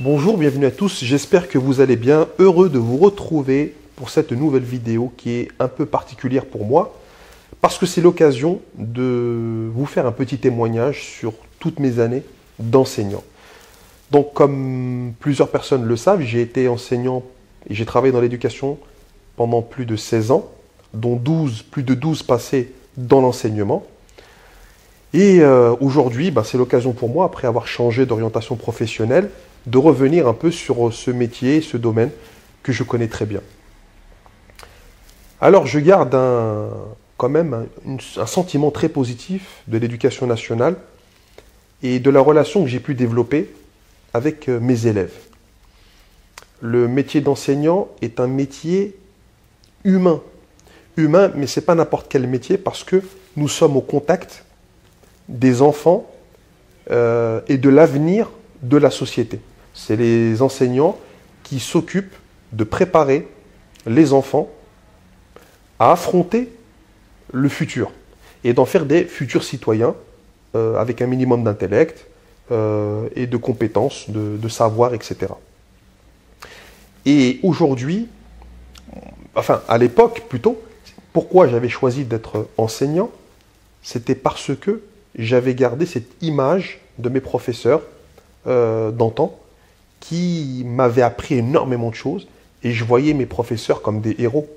Bonjour, bienvenue à tous, j'espère que vous allez bien, heureux de vous retrouver pour cette nouvelle vidéo qui est un peu particulière pour moi, parce que c'est l'occasion de vous faire un petit témoignage sur toutes mes années d'enseignant. Donc comme plusieurs personnes le savent, j'ai été enseignant et j'ai travaillé dans l'éducation pendant plus de 16 ans, dont plus de 12 passés dans l'enseignement. Et aujourd'hui, c'est l'occasion pour moi, après avoir changé d'orientation professionnelle, de revenir un peu sur ce métier, ce domaine que je connais très bien. Alors je garde quand même un sentiment très positif de l'éducation nationale et de la relation que j'ai pu développer avec mes élèves. Le métier d'enseignant est un métier humain. Humain, mais ce n'est pas n'importe quel métier parce que nous sommes au contact des enfants et de l'avenir de la société. C'est les enseignants qui s'occupent de préparer les enfants à affronter le futur et d'en faire des futurs citoyens avec un minimum d'intellect et de compétences, de savoir, etc. Et aujourd'hui, enfin à l'époque plutôt, pourquoi j'avais choisi d'être enseignant, c'était parce que j'avais gardé cette image de mes professeurs d'antan qui m'avaient appris énormément de choses et je voyais mes professeurs comme des héros.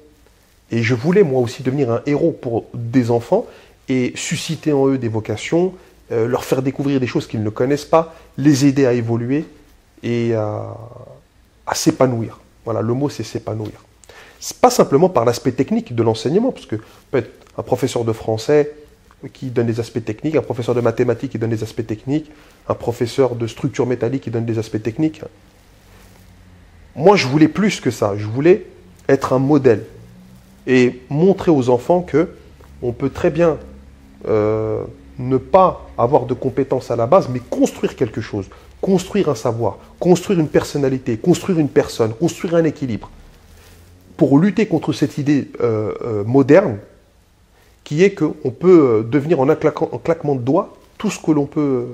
Et je voulais moi aussi devenir un héros pour des enfants et susciter en eux des vocations, leur faire découvrir des choses qu'ils ne connaissent pas, les aider à évoluer et à s'épanouir. Voilà, le mot c'est s'épanouir. C'est pas simplement par l'aspect technique de l'enseignement, parce que peut-être un professeur de français qui donne des aspects techniques, un professeur de mathématiques qui donne des aspects techniques, un professeur de structure métallique qui donne des aspects techniques. Moi, je voulais plus que ça. Je voulais être un modèle et montrer aux enfants que on peut très bien ne pas avoir de compétences à la base, mais construire quelque chose, construire un savoir, construire une personnalité, construire une personne, construire un équilibre, pour lutter contre cette idée moderne qui est qu'on peut devenir en un claquement de doigts tout ce que l'on peut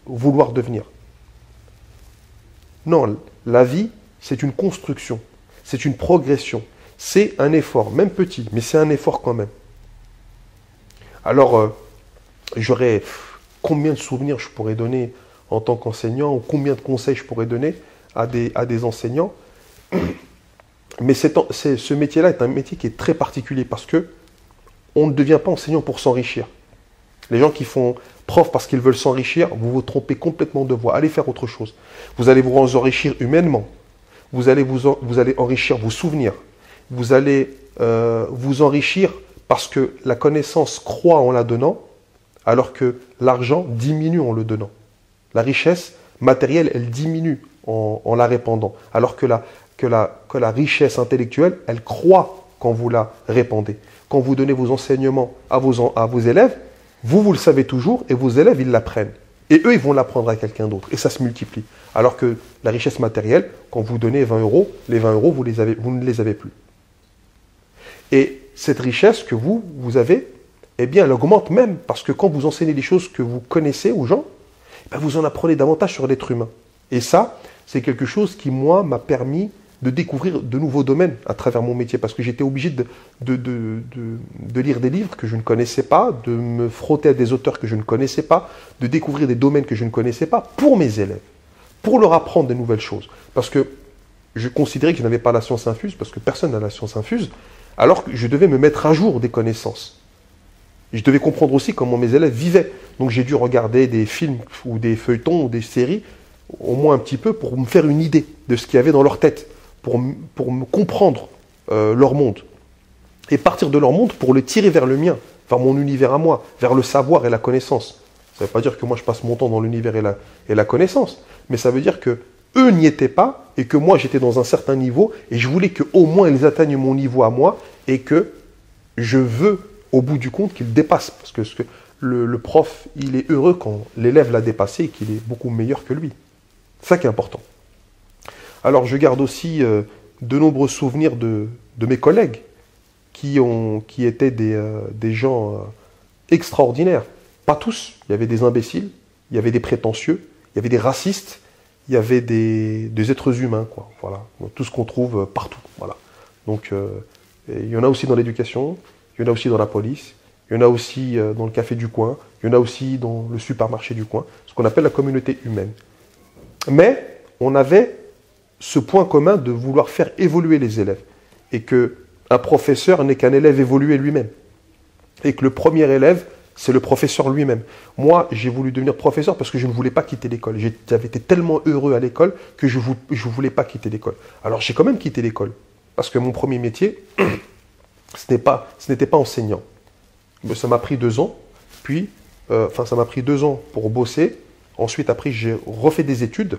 vouloir devenir. Non, la vie, c'est une construction, c'est une progression, c'est un effort, même petit, mais c'est un effort quand même. Alors, j'aurais combien de souvenirs je pourrais donner en tant qu'enseignant, ou combien de conseils je pourrais donner à des enseignants. Mais ce métier-là est un métier qui est très particulier parce que on ne devient pas enseignant pour s'enrichir. Les gens qui font prof parce qu'ils veulent s'enrichir, vous vous trompez complètement de voie. Allez faire autre chose. Vous allez vous enrichir humainement. Vous allez enrichir vos souvenirs. Vous allez vous enrichir parce que la connaissance croît en la donnant, alors que l'argent diminue en le donnant. La richesse matérielle, elle diminue en la répandant, alors que la richesse intellectuelle, elle croît quand vous la répandez. Quand vous donnez vos enseignements à vos élèves, vous le savez toujours et vos élèves, ils l'apprennent. Et eux, ils vont l'apprendre à quelqu'un d'autre. Et ça se multiplie. Alors que la richesse matérielle, quand vous donnez 20 euros, les 20 euros, vous ne les avez plus. Et cette richesse que vous avez, eh bien, elle augmente même. Parce que quand vous enseignez des choses que vous connaissez aux gens, vous en apprenez davantage sur l'être humain. Et ça, c'est quelque chose qui, moi, m'a permis de découvrir de nouveaux domaines à travers mon métier, parce que j'étais obligé de lire des livres que je ne connaissais pas, de me frotter à des auteurs que je ne connaissais pas, de découvrir des domaines que je ne connaissais pas pour mes élèves, pour leur apprendre de nouvelles choses. Parce que je considérais que je n'avais pas la science infuse, parce que personne n'a la science infuse, alors que je devais me mettre à jour des connaissances. Et je devais comprendre aussi comment mes élèves vivaient. Donc j'ai dû regarder des films ou des feuilletons ou des séries, au moins un petit peu, pour me faire une idée de ce qu'il y avait dans leur tête, pour me comprendre leur monde. Et partir de leur monde pour le tirer vers le mien, vers mon univers à moi, vers le savoir et la connaissance. Ça ne veut pas dire que moi je passe mon temps dans l'univers et la connaissance, mais ça veut dire que eux n'y étaient pas et que moi j'étais dans un certain niveau et je voulais qu'au moins ils atteignent mon niveau à moi et que je veux au bout du compte qu'ils dépassent. Parce que le prof, il est heureux quand l'élève l'a dépassé et qu'il est beaucoup meilleur que lui. C'est ça qui est important. Alors je garde aussi de nombreux souvenirs de mes collègues qui étaient des gens extraordinaires. Pas tous, il y avait des imbéciles, il y avait des prétentieux, il y avait des racistes, il y avait des êtres humains, quoi. Voilà. Donc, tout ce qu'on trouve partout. Voilà. Donc, il y en a aussi dans l'éducation, il y en a aussi dans la police, il y en a aussi dans le café du coin, il y en a aussi dans le supermarché du coin, ce qu'on appelle la communauté humaine. Mais on avait ce point commun de vouloir faire évoluer les élèves. Et qu'un professeur n'est qu'un élève évolué lui-même. Et que le premier élève, c'est le professeur lui-même. Moi, j'ai voulu devenir professeur parce que je ne voulais pas quitter l'école. J'avais été tellement heureux à l'école que je ne voulais pas quitter l'école. Alors j'ai quand même quitté l'école. Parce que mon premier métier, ce n'était pas enseignant. Mais ça m'a pris 2 ans. Puis, ça m'a pris 2 ans pour bosser. Ensuite, après, j'ai refait des études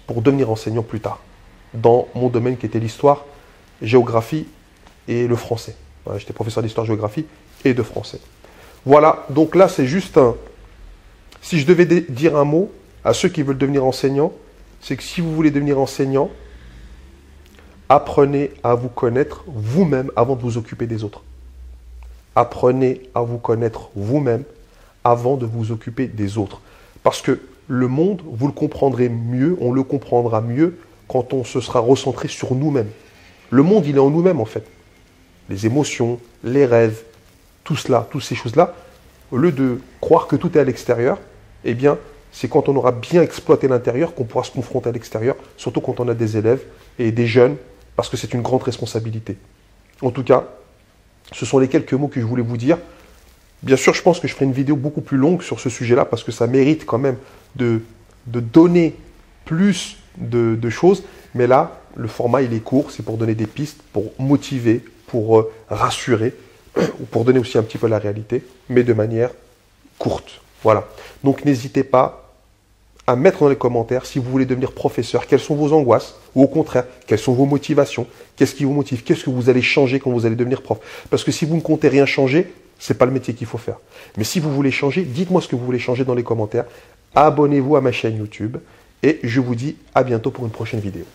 pour devenir enseignant plus tard. Dans mon domaine qui était l'histoire, géographie et le français. Voilà, j'étais professeur d'histoire-géographie et de français. Voilà, donc là, c'est juste un... Si je devais dire un mot à ceux qui veulent devenir enseignants, c'est que si vous voulez devenir enseignant, apprenez à vous connaître vous-même avant de vous occuper des autres. Apprenez à vous connaître vous-même avant de vous occuper des autres. Parce que le monde, vous le comprendrez mieux, on le comprendra mieux quand on se sera recentré sur nous-mêmes. Le monde, il est en nous-mêmes, en fait. Les émotions, les rêves, tout cela, toutes ces choses-là, au lieu de croire que tout est à l'extérieur, eh bien, c'est quand on aura bien exploité l'intérieur qu'on pourra se confronter à l'extérieur, surtout quand on a des élèves et des jeunes, parce que c'est une grande responsabilité. En tout cas, ce sont les quelques mots que je voulais vous dire. Bien sûr, je pense que je ferai une vidéo beaucoup plus longue sur ce sujet-là, parce que ça mérite quand même de donner plus de choses. Mais là, le format, il est court, c'est pour donner des pistes, pour motiver, pour rassurer, ou pour donner aussi un petit peu la réalité, mais de manière courte. Voilà. Donc, n'hésitez pas à mettre dans les commentaires si vous voulez devenir professeur, quelles sont vos angoisses, ou au contraire, quelles sont vos motivations, qu'est-ce qui vous motive, qu'est-ce que vous allez changer quand vous allez devenir prof. Parce que si vous ne comptez rien changer, ce n'est pas le métier qu'il faut faire. Mais si vous voulez changer, dites-moi ce que vous voulez changer dans les commentaires. Abonnez-vous à ma chaîne YouTube et je vous dis à bientôt pour une prochaine vidéo.